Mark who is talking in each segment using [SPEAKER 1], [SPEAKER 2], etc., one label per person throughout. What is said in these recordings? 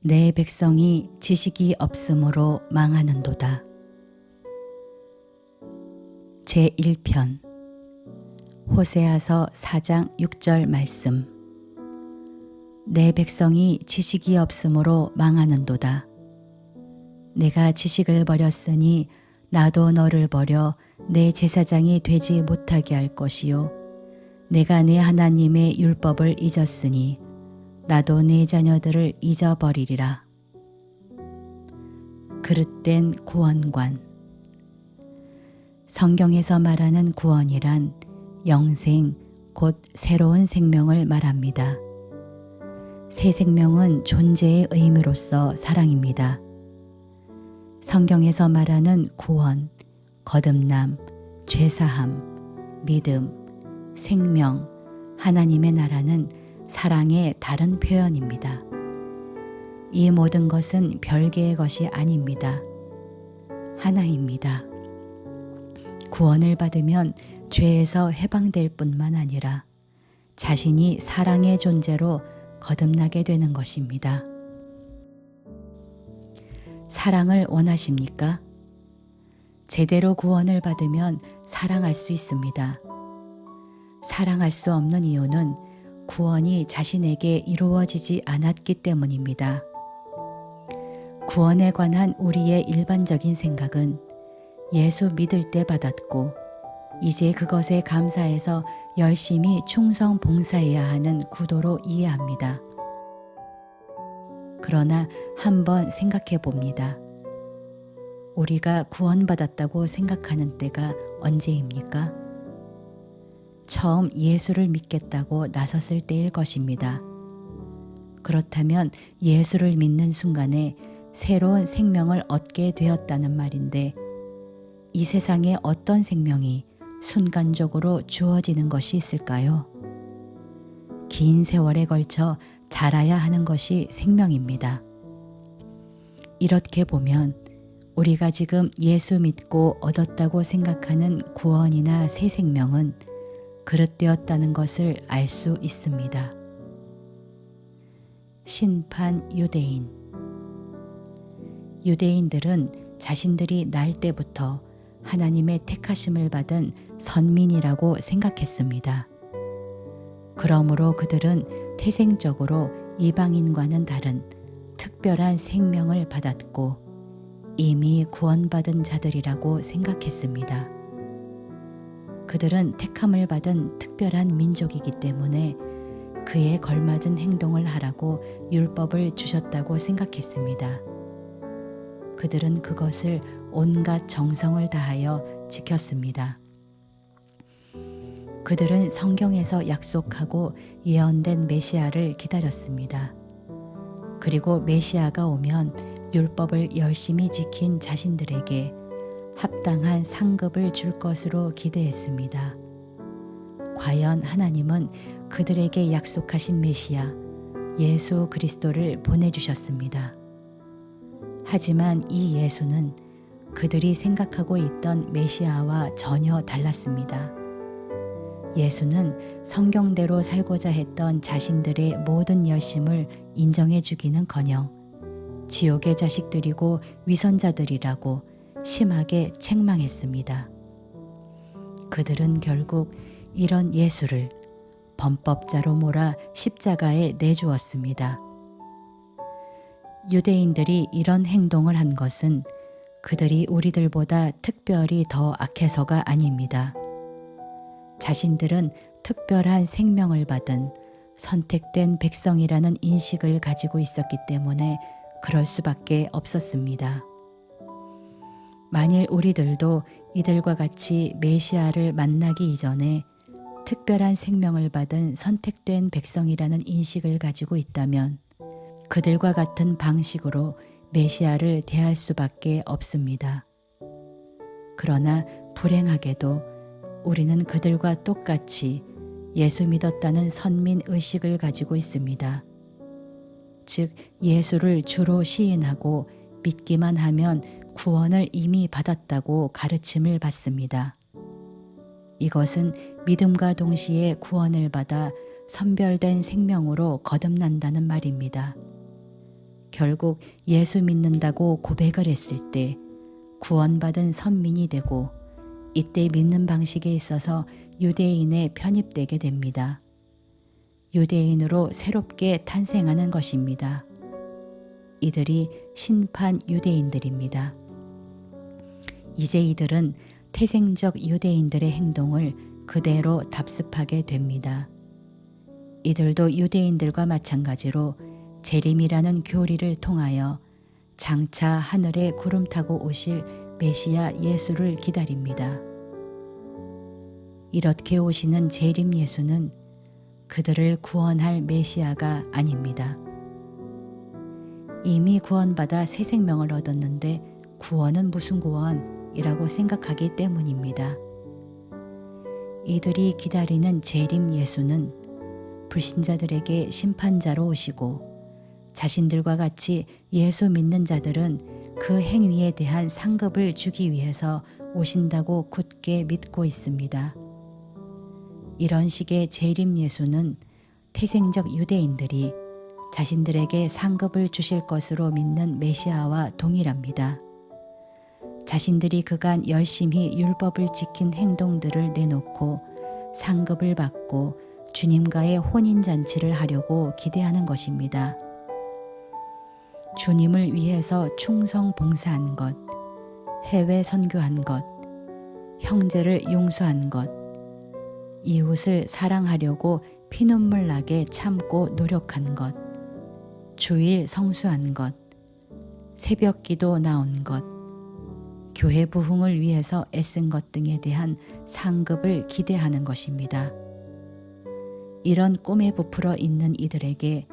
[SPEAKER 1] 내 백성이 지식이 없으므로 망하는도다. 제1편 호세아서 4장 6절 말씀. 내 백성이 지식이 없으므로 망하는도다. 내가 지식을 버렸으니 나도 너를 버려 내 제사장이 되지 못하게 할 것이요. 내가 내 하나님의 율법을 잊었으니 나도 내 자녀들을 잊어버리리라. 그릇된 구원관. 성경에서 말하는 구원이란 영생, 곧 새로운 생명을 말합니다. 새 생명은 존재의 의미로서 사랑입니다. 성경에서 말하는 구원, 거듭남, 죄사함, 믿음, 생명, 하나님의 나라는 사랑의 다른 표현입니다. 이 모든 것은 별개의 것이 아닙니다. 하나입니다. 구원을 받으면 죄에서 해방될 뿐만 아니라 자신이 사랑의 존재로 거듭나게 되는 것입니다. 사랑을 원하십니까? 제대로 구원을 받으면 사랑할 수 있습니다. 사랑할 수 없는 이유는 구원이 자신에게 이루어지지 않았기 때문입니다. 구원에 관한 우리의 일반적인 생각은 예수 믿을 때 받았고 이제 그것에 감사해서 열심히 충성 봉사해야 하는 구도로 이해합니다. 그러나 한번 생각해 봅니다. 우리가 구원받았다고 생각하는 때가 언제입니까? 처음 예수를 믿겠다고 나섰을 때일 것입니다. 그렇다면 예수를 믿는 순간에 새로운 생명을 얻게 되었다는 말인데 이 세상에 어떤 생명이 순간적으로 주어지는 것이 있을까요? 긴 세월에 걸쳐 자라야 하는 것이 생명입니다. 이렇게 보면 우리가 지금 예수 믿고 얻었다고 생각하는 구원이나 새 생명은 그릇되었다는 것을 알 수 있습니다. 신판 유대인. 유대인들은 자신들이 날 때부터 하나님의 택하심을 받은 선민이라고 생각했습니다. 그러므로 그들은 태생적으로 이방인과는 다른 특별한 생명을 받았고 이미 구원받은 자들이라고 생각했습니다. 그들은 택함을 받은 특별한 민족이기 때문에 그에 걸맞은 행동을 하라고 율법을 주셨다고 생각했습니다. 그들은 그것을 온갖 정성을 다하여 지켰습니다. 그들은 성경에서 약속하고 예언된 메시아를 기다렸습니다. 그리고 메시아가 오면 율법을 열심히 지킨 자신들에게 합당한 상급을 줄 것으로 기대했습니다. 과연 하나님은 그들에게 약속하신 메시아 예수 그리스도를 보내주셨습니다. 하지만 이 예수는 그들이 생각하고 있던 메시아와 전혀 달랐습니다. 예수는 성경대로 살고자 했던 자신들의 모든 열심을 인정해 주기는커녕 지옥의 자식들이고 위선자들이라고 심하게 책망했습니다. 그들은 결국 이런 예수를 범법자로 몰아 십자가에 내주었습니다. 유대인들이 이런 행동을 한 것은 그들이 우리들보다 특별히 더 악해서가 아닙니다. 자신들은 특별한 생명을 받은 선택된 백성이라는 인식을 가지고 있었기 때문에 그럴 수밖에 없었습니다. 만일 우리들도 이들과 같이 메시아를 만나기 이전에 특별한 생명을 받은 선택된 백성이라는 인식을 가지고 있다면 그들과 같은 방식으로 메시아를 대할 수밖에 없습니다. 그러나 불행하게도 우리는 그들과 똑같이 예수 믿었다는 선민 의식을 가지고 있습니다. 즉 예수를 주로 시인하고 믿기만 하면 구원을 이미 받았다고 가르침을 받습니다. 이것은 믿음과 동시에 구원을 받아 선별된 생명으로 거듭난다는 말입니다. 결국 예수 믿는다고 고백을 했을 때 구원받은 선민이 되고 이때 믿는 방식에 있어서 유대인에 편입되게 됩니다. 유대인으로 새롭게 탄생하는 것입니다. 이들이 신판 유대인들입니다. 이제 이들은 태생적 유대인들의 행동을 그대로 답습하게 됩니다. 이들도 유대인들과 마찬가지로 재림이라는 교리를 통하여 장차 하늘에 구름 타고 오실 메시아 예수를 기다립니다. 이렇게 오시는 재림 예수는 그들을 구원할 메시아가 아닙니다. 이미 구원받아 새 생명을 얻었는데 구원은 무슨 구원이라고 생각하기 때문입니다. 이들이 기다리는 재림 예수는 불신자들에게 심판자로 오시고 자신들과 같이 예수 믿는 자들은 그 행위에 대한 상급을 주기 위해서 오신다고 굳게 믿고 있습니다. 이런 식의 재림 예수는 태생적 유대인들이 자신들에게 상급을 주실 것으로 믿는 메시아와 동일합니다. 자신들이 그간 열심히 율법을 지킨 행동들을 내놓고 상급을 받고 주님과의 혼인잔치를 하려고 기대하는 것입니다. 주님을 위해서 충성 봉사한 것, 해외 선교한 것, 형제를 용서한 것, 이웃을 사랑하려고 피눈물 나게 참고 노력한 것, 주일 성수한 것, 새벽 기도 나온 것, 교회 부흥을 위해서 애쓴 것 등에 대한 상급을 기대하는 것입니다. 이런 꿈에 부풀어 있는 이들에게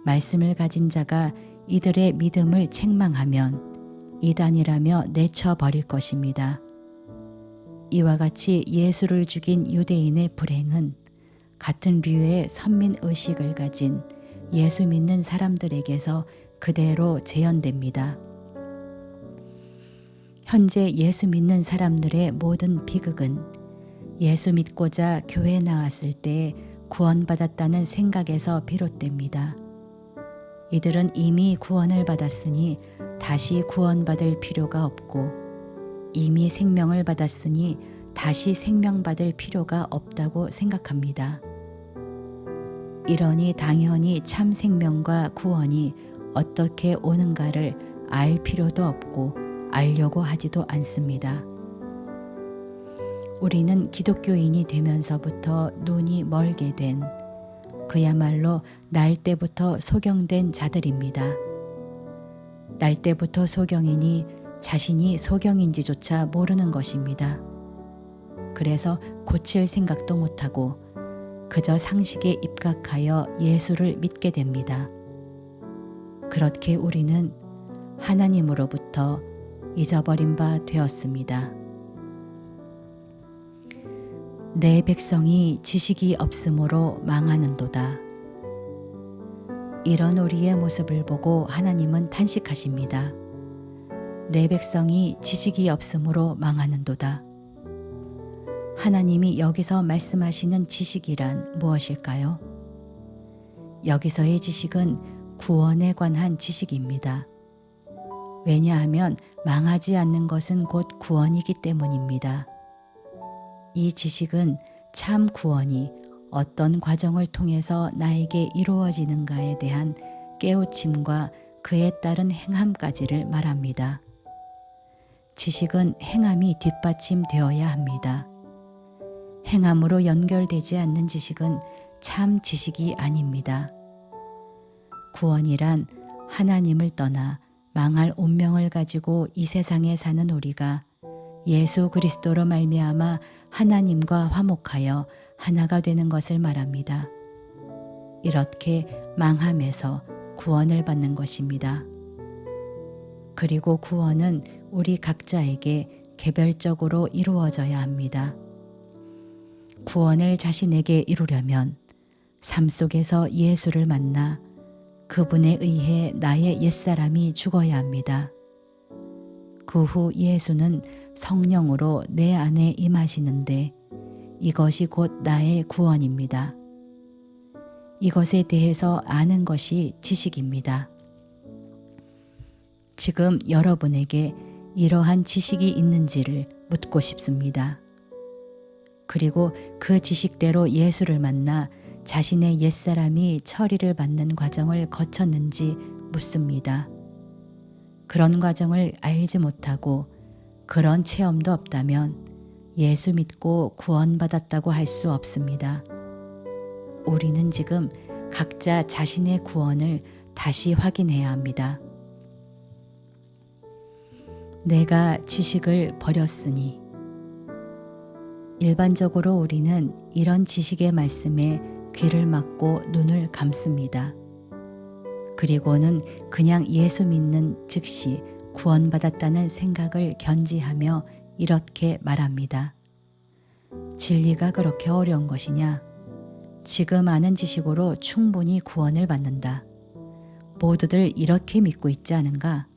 [SPEAKER 1] 말씀을 가진 자가 이들의 믿음을 책망하면 이단이라며 내쳐버릴 것입니다. 이와 같이 예수를 죽인 유대인의 불행은 같은 류의 선민의식을 가진 예수 믿는 사람들에게서 그대로 재현됩니다. 현재 예수 믿는 사람들의 모든 비극은 예수 믿고자 교회에 나왔을 때 구원받았다는 생각에서 비롯됩니다. 이들은 이미 구원을 받았으니 다시 구원받을 필요가 없고 이미 생명을 받았으니 다시 생명받을 필요가 없다고 생각합니다. 이러니 당연히 참 생명과 구원이 어떻게 오는가를 알 필요도 없고 알려고 하지도 않습니다. 우리는 기독교인이 되면서부터 눈이 멀게 된 그야말로 날 때부터 소경된 자들입니다. 날 때부터 소경이니 자신이 소경인지조차 모르는 것입니다. 그래서 고칠 생각도 못하고 그저 상식에 입각하여 예수를 믿게 됩니다. 그렇게 우리는 하나님으로부터 잊어버린 바 되었습니다. 내 백성이 지식이 없으므로 망하는도다. 이런 우리의 모습을 보고 하나님은 탄식하십니다. 내 백성이 지식이 없으므로 망하는도다. 하나님이 여기서 말씀하시는 지식이란 무엇일까요? 여기서의 지식은 구원에 관한 지식입니다. 왜냐하면 망하지 않는 것은 곧 구원이기 때문입니다. 이 지식은 참 구원이 어떤 과정을 통해서 나에게 이루어지는가에 대한 깨우침과 그에 따른 행함까지를 말합니다. 지식은 행함이 뒷받침되어야 합니다. 행함으로 연결되지 않는 지식은 참 지식이 아닙니다. 구원이란 하나님을 떠나 망할 운명을 가지고 이 세상에 사는 우리가 예수 그리스도로 말미암아 하나님과 화목하여 하나가 되는 것을 말합니다. 이렇게 망함에서 구원을 받는 것입니다. 그리고 구원은 우리 각자에게 개별적으로 이루어져야 합니다. 구원을 자신에게 이루려면 삶 속에서 예수를 만나 그분에 의해 나의 옛사람이 죽어야 합니다. 그 후 예수는 성령으로 내 안에 임하시는데 이것이 곧 나의 구원입니다. 이것에 대해서 아는 것이 지식입니다. 지금 여러분에게 이러한 지식이 있는지를 묻고 싶습니다. 그리고 그 지식대로 예수를 만나 자신의 옛사람이 처리를 받는 과정을 거쳤는지 묻습니다. 그런 과정을 알지 못하고 그런 체험도 없다면 예수 믿고 구원받았다고 할 수 없습니다. 우리는 지금 각자 자신의 구원을 다시 확인해야 합니다. 내가 지식을 버렸으니. 일반적으로 우리는 이런 지식의 말씀에 귀를 막고 눈을 감습니다. 그리고는 그냥 예수 믿는 즉시 구원받았다는 생각을 견지하며 이렇게 말합니다. 진리가 그렇게 어려운 것이냐? 지금 아는 지식으로 충분히 구원을 받는다. 모두들 이렇게 믿고 있지 않은가?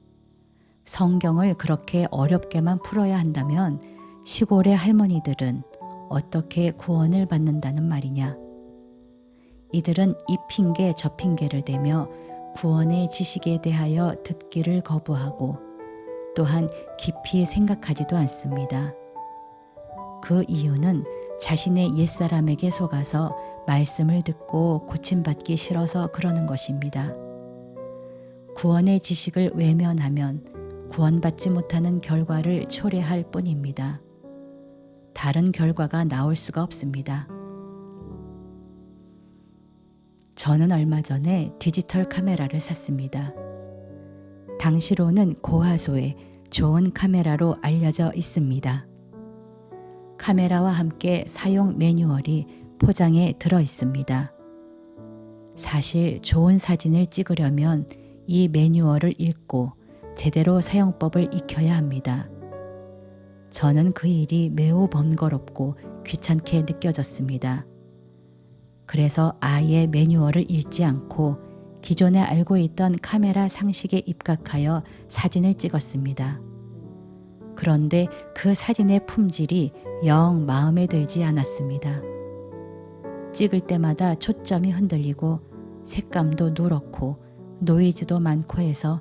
[SPEAKER 1] 성경을 그렇게 어렵게만 풀어야 한다면 시골의 할머니들은 어떻게 구원을 받는다는 말이냐? 이들은 이 핑계 저 핑계를 대며 구원의 지식에 대하여 듣기를 거부하고 또한 깊이 생각하지도 않습니다. 그 이유는 자신의 옛사람에게 속아서 말씀을 듣고 고침받기 싫어서 그러는 것입니다. 구원의 지식을 외면하면 구원받지 못하는 결과를 초래할 뿐입니다. 다른 결과가 나올 수가 없습니다. 저는 얼마 전에 디지털 카메라를 샀습니다. 당시로는 고화소의 좋은 카메라로 알려져 있습니다. 카메라와 함께 사용 매뉴얼이 포장에 들어 있습니다. 사실 좋은 사진을 찍으려면 이 매뉴얼을 읽고 제대로 사용법을 익혀야 합니다. 저는 그 일이 매우 번거롭고 귀찮게 느껴졌습니다. 그래서 아예 매뉴얼을 읽지 않고 기존에 알고 있던 카메라 상식에 입각하여 사진을 찍었습니다. 그런데 그 사진의 품질이 영 마음에 들지 않았습니다. 찍을 때마다 초점이 흔들리고 색감도 누렇고 노이즈도 많고 해서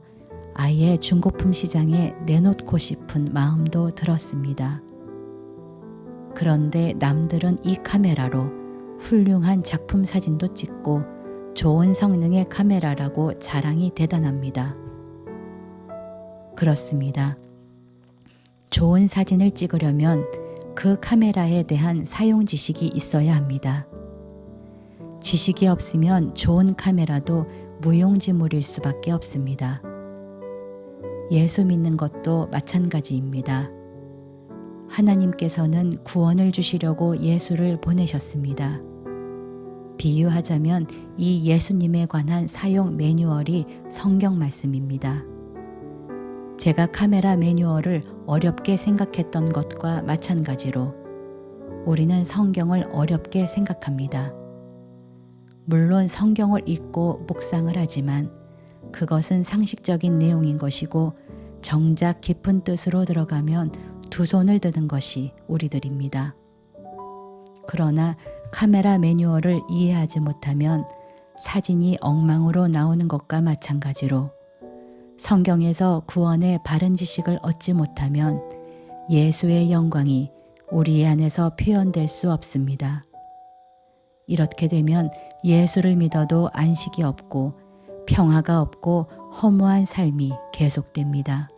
[SPEAKER 1] 아예 중고품 시장에 내놓고 싶은 마음도 들었습니다. 그런데 남들은 이 카메라로 훌륭한 작품 사진도 찍고 좋은 성능의 카메라라고 자랑이 대단합니다. 그렇습니다. 좋은 사진을 찍으려면 그 카메라에 대한 사용 지식이 있어야 합니다. 지식이 없으면 좋은 카메라도 무용지물일 수밖에 없습니다. 예수 믿는 것도 마찬가지입니다. 하나님께서는 구원을 주시려고 예수를 보내셨습니다. 비유하자면 이 예수님에 관한 사용 매뉴얼이 성경 말씀입니다. 제가 카메라 매뉴얼을 어렵게 생각했던 것과 마찬가지로 우리는 성경을 어렵게 생각합니다. 물론 성경을 읽고 묵상을 하지만 그것은 상식적인 내용인 것이고 정작 깊은 뜻으로 들어가면 두 손을 드는 것이 우리들입니다. 그러나 카메라 매뉴얼을 이해하지 못하면 사진이 엉망으로 나오는 것과 마찬가지로 성경에서 구원의 바른 지식을 얻지 못하면 예수의 영광이 우리 안에서 표현될 수 없습니다. 이렇게 되면 예수를 믿어도 안식이 없고 평화가 없고 허무한 삶이 계속됩니다.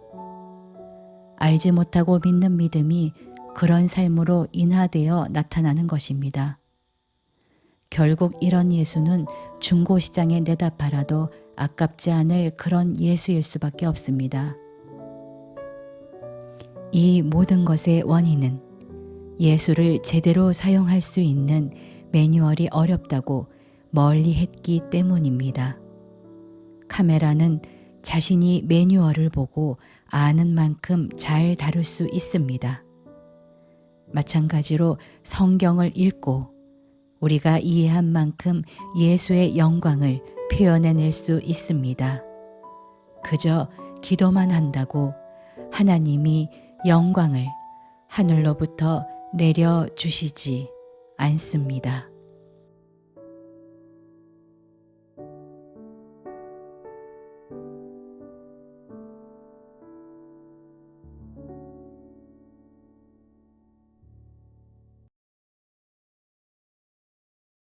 [SPEAKER 1] 알지 못하고 믿는 믿음이 그런 삶으로 인하되어 나타나는 것입니다. 결국 이런 예수는 중고시장에 내다 팔아도 아깝지 않을 그런 예수일 수밖에 없습니다. 이 모든 것의 원인은 예수를 제대로 사용할 수 있는 매뉴얼이 어렵다고 멀리 했기 때문입니다. 카메라는 자신이 매뉴얼을 보고 아는 만큼 잘 다룰 수 있습니다. 마찬가지로 성경을 읽고 우리가 이해한 만큼 예수의 영광을 표현해낼 수 있습니다. 그저 기도만 한다고 하나님이 영광을 하늘로부터 내려주시지 않습니다.